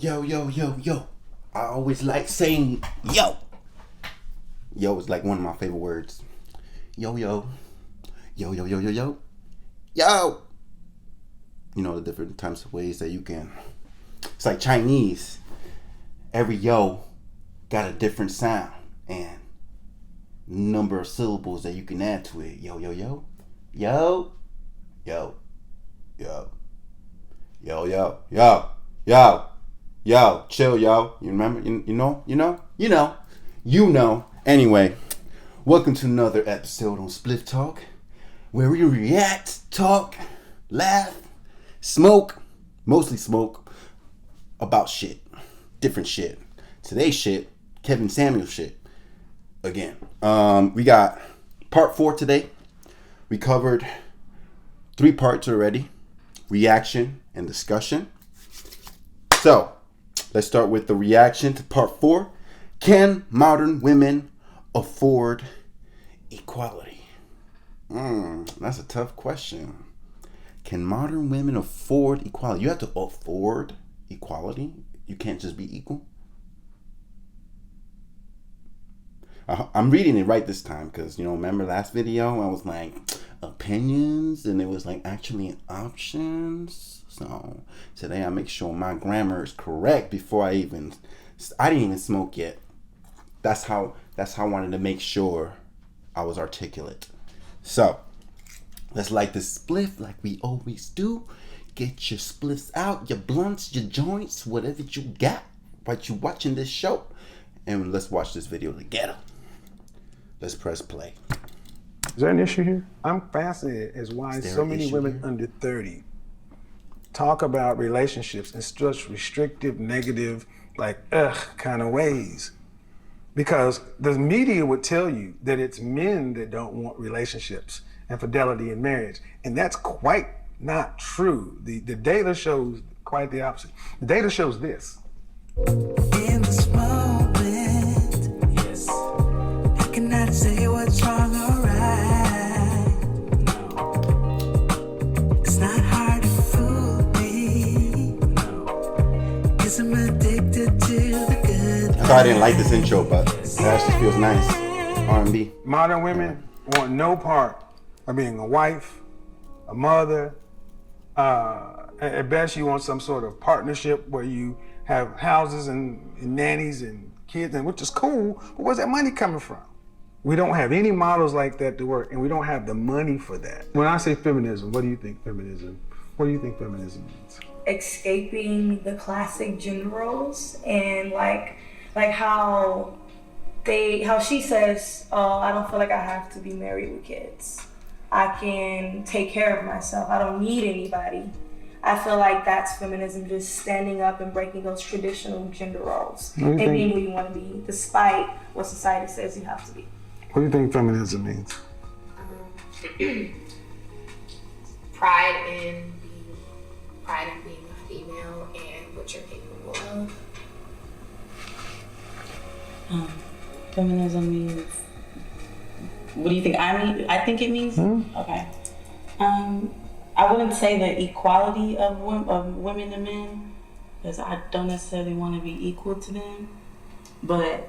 Yo, yo, yo, yo. I always like saying yo. Yo is like one of my favorite words. Yo, yo. Yo, yo, yo, yo, yo. Yo. You know, the different types of ways that you can. It's like Chinese. Every yo got a different sound and number of syllables that you can add to it. Yo, yo, yo. Yo. Yo. Yo. Yo, yo, yo. Yo. Yo, chill, yo. You remember? You know. Anyway, welcome to another episode on Spliff Talk, where we react, talk, laugh, smoke, mostly smoke, about shit. Different shit. Today's shit, Kevin Samuel shit. Again. We got part 4 today. We covered 3 parts already. Reaction and discussion. So, let's start with the reaction to part 4. Can modern women afford equality? That's a tough question. Can modern women afford equality? You have to afford equality. You can't just be equal. I'm reading it right this time because, remember last video I was like opinions and it was like actually options. So today I make sure my grammar is correct before I didn't even smoke yet. That's how I wanted to make sure I was articulate. So let's light this spliff like we always do. Get your spliffs out, your blunts, your joints, whatever you got while you watching this show. And let's watch this video together. Let's press play. Is there an issue here? I'm fascinated as why so many women under 30 talk about relationships in such restrictive, negative, kind of ways. Because the media would tell you that it's men that don't want relationships and fidelity in marriage. And that's quite not true. The data shows quite the opposite. The data shows this. In this moment, yes, I cannot say what's wrong or right. No. It's not hard to fool me. No. 'Cause I'm addicted to the good. I thought I didn't like this intro, but it actually feels nice. R&B. Modern women want no part of being a wife, a mother. At best, you want some sort of partnership where you have houses and nannies and kids, and which is cool, but where's that money coming from? We don't have any models like that to work, and we don't have the money for that. When I say feminism, what do you think feminism means? Escaping the classic gender roles and like how she says, oh, I don't feel like I have to be married with kids. I can take care of myself. I don't need anybody. I feel like that's feminism, just standing up and breaking those traditional gender roles and being who you want to be, despite what society says you have to be. What do you think feminism means? Pride in being a female and what you're capable of. Feminism means. What do you think? I think it means. Okay. I wouldn't say the equality of women and men, because I don't necessarily want to be equal to them, but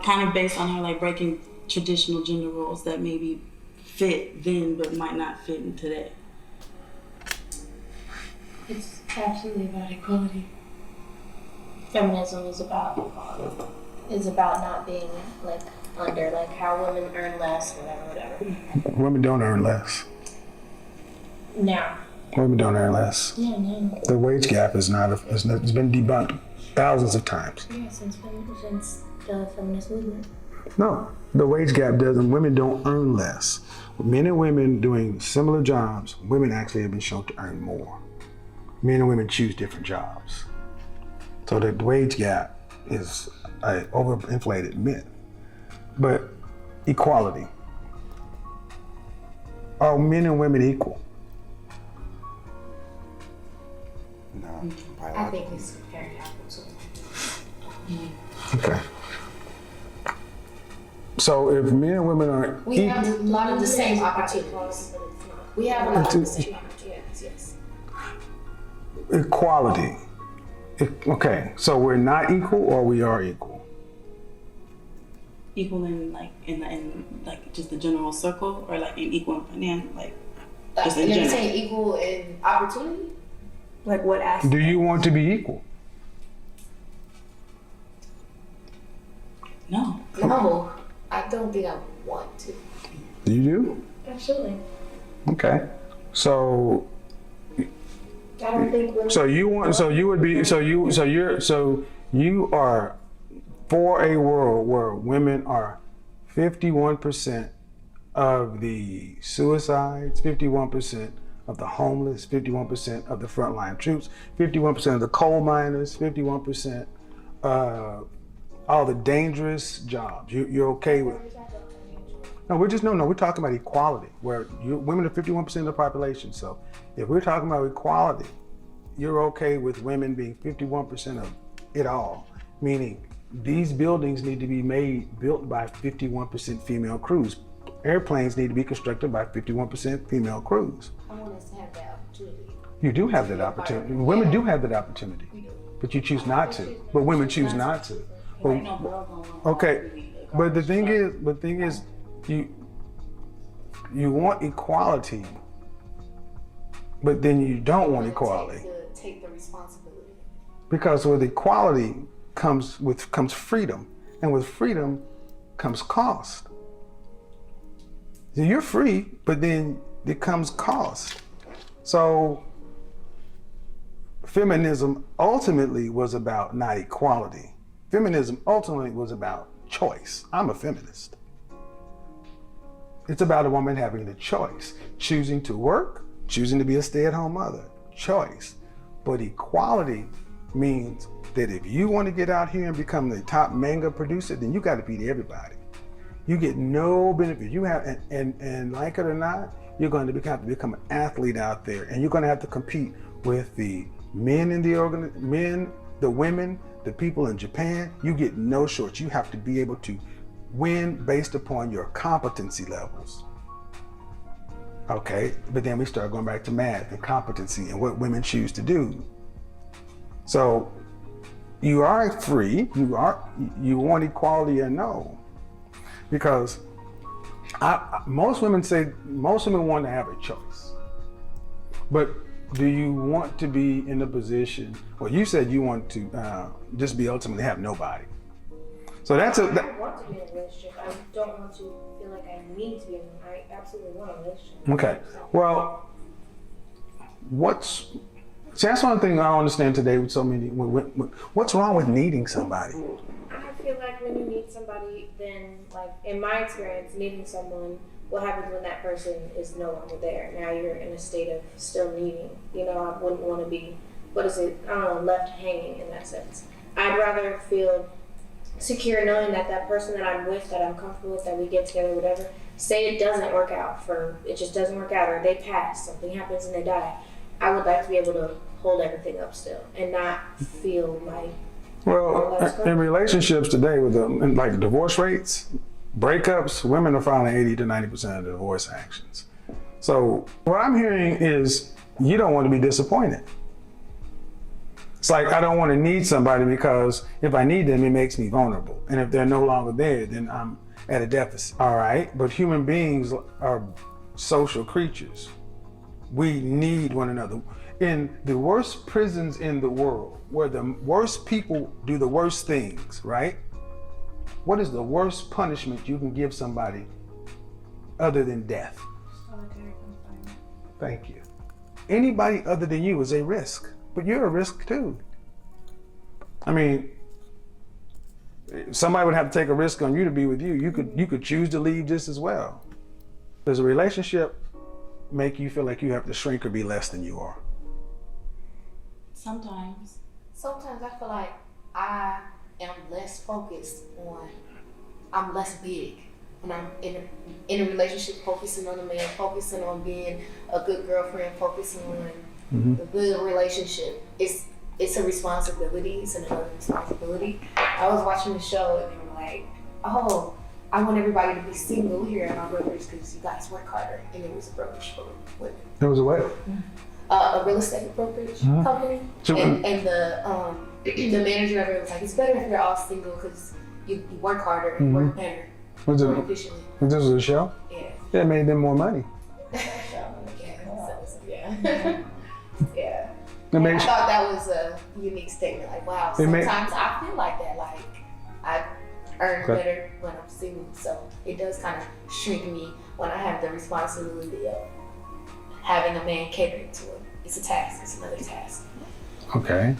kind of based on her breaking traditional gender roles that maybe fit then but might not fit in today. It's absolutely about equality. Feminism is about equality. It's about not being under how women earn less, whatever. Women don't earn less. No. Women don't earn less. Yeah, no. The wage gap it's been debunked thousands of times. Yeah, since the feminist movement. No, the wage gap doesn't. Women don't earn less. Men and women doing similar jobs, women actually have been shown to earn more. Men and women choose different jobs. So the wage gap is an overinflated myth. But equality. Are men and women equal? No. I think it's very helpful too. Okay. So if men and women are We have a lot of the same opportunities. We have a lot of the same opportunities, yes. Equality. Okay, so we're not equal or we are equal? Equal in like like just the general circle, or like in equal in like just in You're general. saying equal in opportunity? Like what aspect? Do you want to be equal? No. No, I don't think I want to. You do? Absolutely. Okay. So I don't think women. So you want? So you would be? So you are for a world where women are 51% of the suicides, 51% of the homeless, 51% of the frontline troops, 51% of the coal miners, 51% all the dangerous jobs. You're okay with? No, we're talking about equality, where women are 51% of the population. So if we're talking about equality, you're okay with women being 51% of it all, meaning these buildings need to be built by 51% female crews. Airplanes need to be constructed by 51% female crews. I want us to have that opportunity. You do have that opportunity. Women do have that opportunity, but you choose not to. But women choose not to. Okay, but the thing is, you want equality, but then you don't want equality. Take the responsibility. Because with equality comes freedom, and with freedom comes cost. So you're free, but then it comes cost. So feminism ultimately was about not equality. Feminism ultimately was about choice. I'm a feminist. It's about a woman having the choice, choosing to work, choosing to be a stay-at-home mother, choice. But equality means that if you want to get out here and become the top manga producer, then you got to beat everybody. You get no benefit. You have, and like it or not, you're going to have to become an athlete out there, and you're going to have to compete with the men in the women, the people in Japan. You get no shorts. You have to be able to win based upon your competency levels. Okay, but then we start going back to math and competency and what women choose to do. So you are free, you want equality or no? Because most women want to have a choice. But do you want to be in a position, well, you said you want to just be ultimately have nobody. So that's I want to be in a relationship. I don't want to feel like I need to be in one. I absolutely want a relationship. Okay. Well, that's one thing I don't understand today with so many. What's wrong with needing somebody? I feel like when you need somebody, then, like, in my experience, needing someone, what happens when that person is no longer there? Now you're in a state of still needing. You know, I wouldn't want to be, left hanging in that sense. I'd rather feel secure knowing that that person that I'm with, that I'm comfortable with, that we get together, whatever, say it doesn't work out, it just doesn't work out, or they pass, something happens and they die. I would like to be able to hold everything up still and not feel like. Well, in relationships today with like divorce rates, breakups, women are filing 80 to 90% of the divorce actions. So what I'm hearing is you don't want to be disappointed. It's like, I don't want to need somebody because if I need them, it makes me vulnerable. And if they're no longer there, then I'm at a deficit. All right, but human beings are social creatures. We need one another. In the worst prisons in the world, where the worst people do the worst things, right? What is the worst punishment you can give somebody other than death? Solitary confinement. Thank you. Anybody other than you is a risk, but you're a risk too. I mean, somebody would have to take a risk on you to be with you. You could choose to leave just as well. Does a relationship make you feel like you have to shrink or be less than you are? Sometimes. Sometimes I feel like I am less focused on, I'm less big. When I'm in a relationship, focusing on a man, focusing on being a good girlfriend, focusing on the good relationship. It's a responsibility, it's another responsibility. I was watching the show and they were like, oh, I want everybody to be single here at my brokerage because you guys work harder. And it was a brokerage for women. It was a what? A real estate brokerage company. So, and the the manager of it was like, it's better if you're all single because you work harder, you work better, more efficiently. This was a show? Yeah. That made them more money. Yeah. Yeah. I thought that was a unique statement. Like, wow, sometimes I feel like that. Like, I earn better when I'm single. So it does kind of shrink me when I have the responsibility of having a man catering to it. It's a task. It's another task. Okay.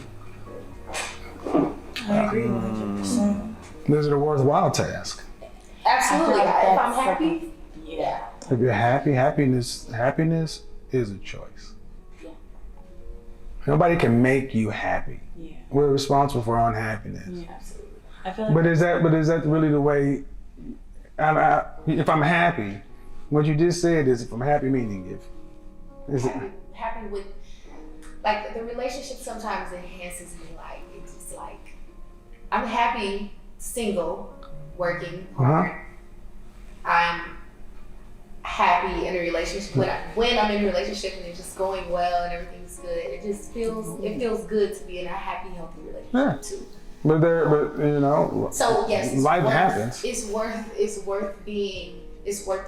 I agree 100%. This is a worthwhile task. Absolutely. Like if I'm happy, yeah. If you're happy, happiness is a choice. Yeah. Nobody can make you happy. Yeah. We're responsible for our own happiness. Yeah, absolutely. I feel like. But is that really the way? If I'm happy, what you just said is if I'm happy, meaning Happy with, like, the relationship sometimes enhances me. Like, it's just like, I'm happy single, working hard. I'm happy in a relationship when I'm in a relationship and it's just going well and everything's good. It feels good to be in a happy, healthy relationship too. But you know. So yes, life happens. It's worth the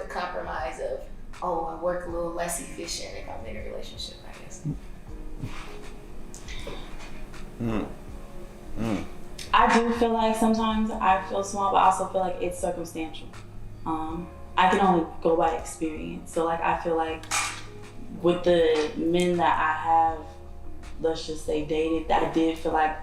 compromise of, I work a little less efficient if I'm in a relationship, I guess. I do feel like sometimes I feel small, but I also feel like it's circumstantial. I can only go by experience. So like I feel like with the men that I have, let's just say dated, I did feel like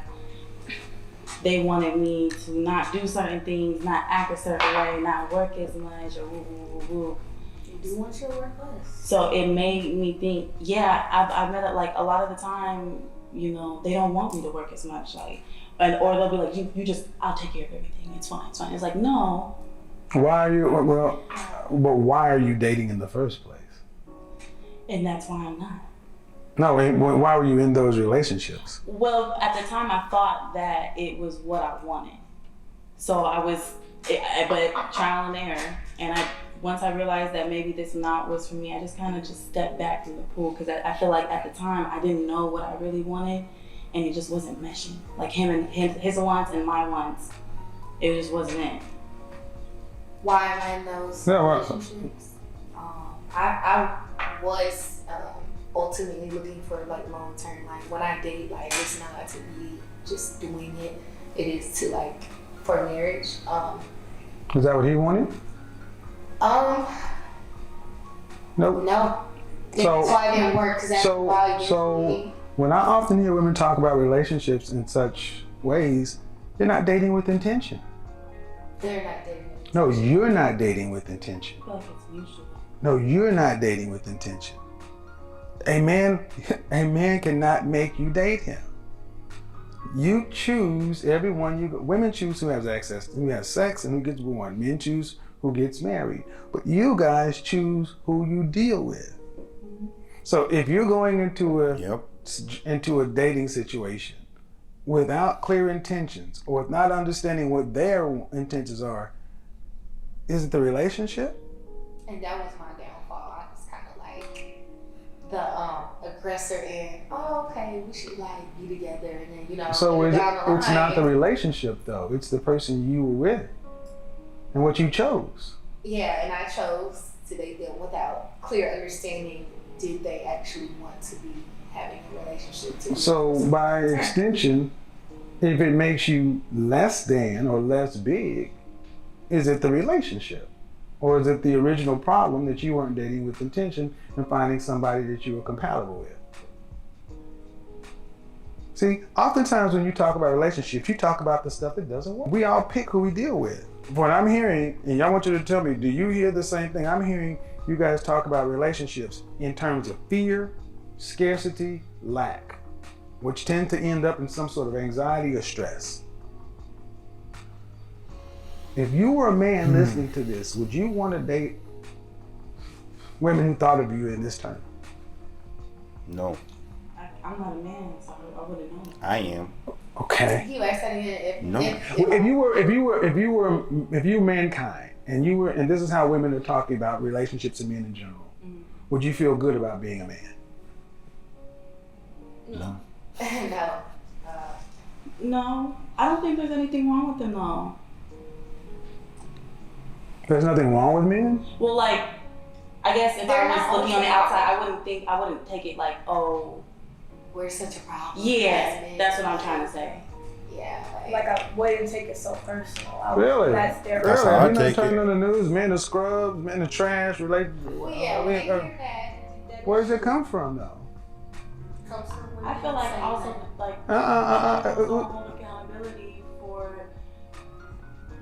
they wanted me to not do certain things, not act a certain way, not work as much, or woo. You do want your work less. So it made me think, I've met it like a lot of the time, you know, they don't want me to work as much, like, or they'll be like, you just, I'll take care of everything. It's fine. It's like, no. Why are you dating in the first place? And that's why I'm not. No, why were you in those relationships? Well, at the time I thought that it was what I wanted. So I was, but trial and error. And once I realized that maybe this not was for me, I just kind of stepped back from the pool because I feel like at the time I didn't know what I really wanted and it just wasn't meshing. Like his wants and my wants, it just wasn't it. Why am I in those relationships? I was ultimately looking for like long term. Like when I date, like it's not to be just doing it. It is to like for marriage. Is that what he wanted? Nope. No. That's why it didn't work. So when I often hear women talk about relationships in such ways, they're not dating with intention. They're not dating. No, you're not dating with intention. I feel like it's mutual. No, you're not dating with intention. A man cannot make you date him. You choose women choose who has access, who has sex and who gets born. Men choose who gets married. But you guys choose who you deal with. So if you're going into a dating situation without clear intentions or with not understanding what their intentions are, is it the relationship? And that was my downfall. I was kind of like the aggressor and okay, we should like be together and then So it's not the relationship though. It's the person you were with and what you chose. Yeah, and I chose to date them without clear understanding. Did they actually want to be having a relationship? So by extension, if it makes you less than or less big, is it the relationship? Or is it the original problem that you weren't dating with intention and finding somebody that you were compatible with? See, oftentimes when you talk about relationships, you talk about the stuff that doesn't work. We all pick who we deal with. What I'm hearing, and I want you to tell me, do you hear the same thing? I'm hearing you guys talk about relationships in terms of fear, scarcity, lack, which tend to end up in some sort of anxiety or stress. If you were a man listening to this, would you want to date women who thought of you in this term? No. I'm not a man, so I wouldn't know. I am. Okay. You asked that again. No. If you were mankind and this is how women are talking about relationships and men in general, would you feel good about being a man? No. No. No, I don't think there's anything wrong with them though. There's nothing wrong with men? Well, like, I guess if They're I not was looking on the outside, okay. I wouldn't take it like, oh, We're such a problem. yeah, that's what I'm trying to say. Yeah. Like I wouldn't take it so personal. Really? That's their That's Really? how I You know, take turning it. on the news, men are scrubs, men are trash, related. Well, yeah, we hear that. Where does it come from, though? Comes from women I feel like saying also that. like Uh-uh. hold accountability for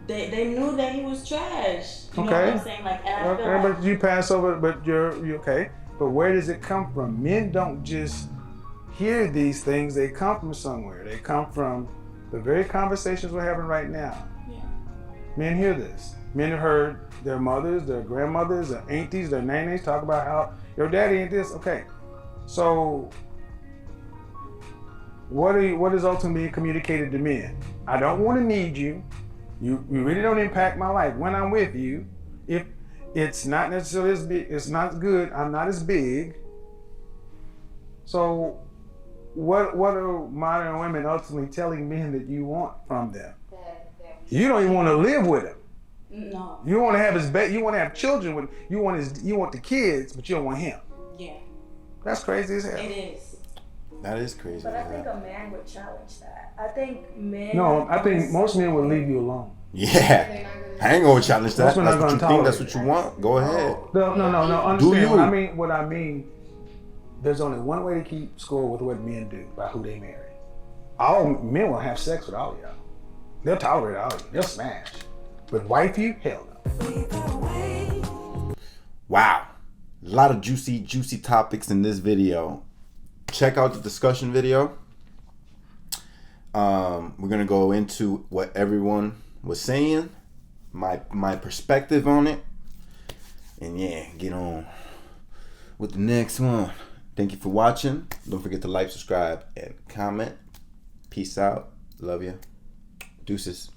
they knew that he was trash. You know what I'm saying? Like, and I feel Okay, like but you pass over, but you're okay. But where does it come from? Men don't just hear these things, they come from somewhere. They come from the very conversations we're having right now. yeah. Men hear this. Men have heard their mothers, their grandmothers, their aunties, their nannies talk about how your daddy ain't this. Okay, so what is ultimately communicated to men? I don't want to need you. You really don't impact my life when I'm with you. If it's not necessarily as big, it's not good. I'm not as big. So what are modern women ultimately telling men that you want from them? You don't even want to live with him. No. You want to have his you want to have children with him. You want the kids, but you don't want him. Yeah. That's crazy as hell. It is. That is crazy. But I think a man would challenge that. I think men. No, I think most men will leave you alone. Yeah. I ain't gonna challenge that. Most men That's are what gonna you think. tolerate That's what you want. Go ahead. No. Understand Do you? what I mean. There's only one way to keep score with what men do by who they marry. All men will have sex with all of y'all. They'll tolerate all of you. They'll smash. But wife you, hell no. Wow. A lot of juicy topics in this video. Check out the discussion video. We're gonna go into what everyone was saying, my perspective on it, and yeah, get on with the next one. Thank you for watching. Don't forget to like, subscribe, and comment. Peace out. Love you. Deuces.